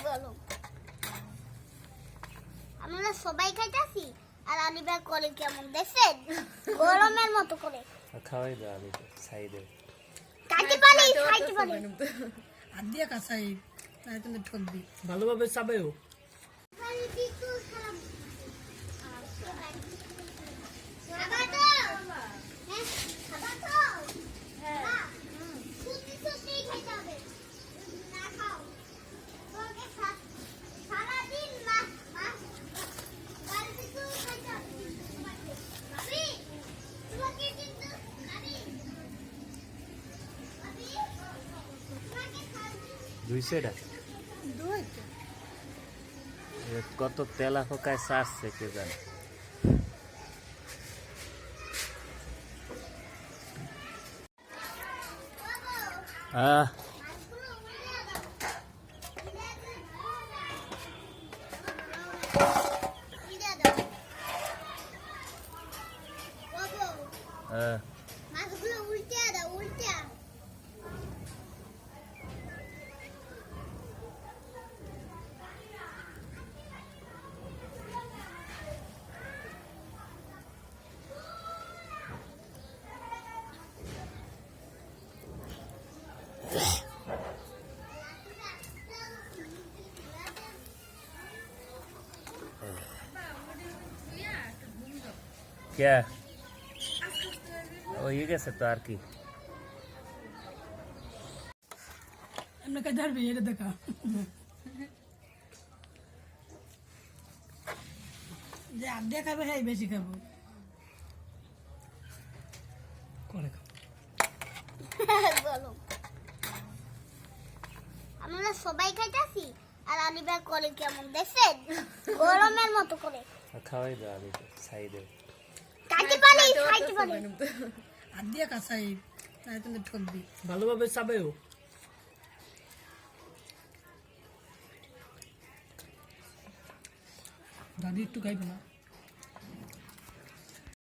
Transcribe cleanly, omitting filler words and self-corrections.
বলো আমরা সবাই খাইতাছি আর আলিবা করে কেমন দেখছেন গরমের মতো করে খাওয়াই দাও আলি সাইডে খাইতে পারি আদিয়া কাছাই তাই তুমি ঠকবি ভালোভাবে চাবেও দুই সেটা কত তেলা ফোকায় সারছে কে জানে মাছগুলো উল্টে দাও উল্টে क्या হয়ে গেছে তো আর কি এমনি কাজ ধরবি এটা দেখা যে আদিয়া খাবে হ্যাঁ বেশি খাবো করে বলো আমরা সবাই খাইতাছি আর আলিবা করে কেমন দেখছেন গরমের মতো করে খাওয়াই দাও আলি সাইডে খাইতে পারি আদিয়া কাছাই তাই তুমি ঠকবি ভালোভাবে চাবেও দাদি একটু খাইবে না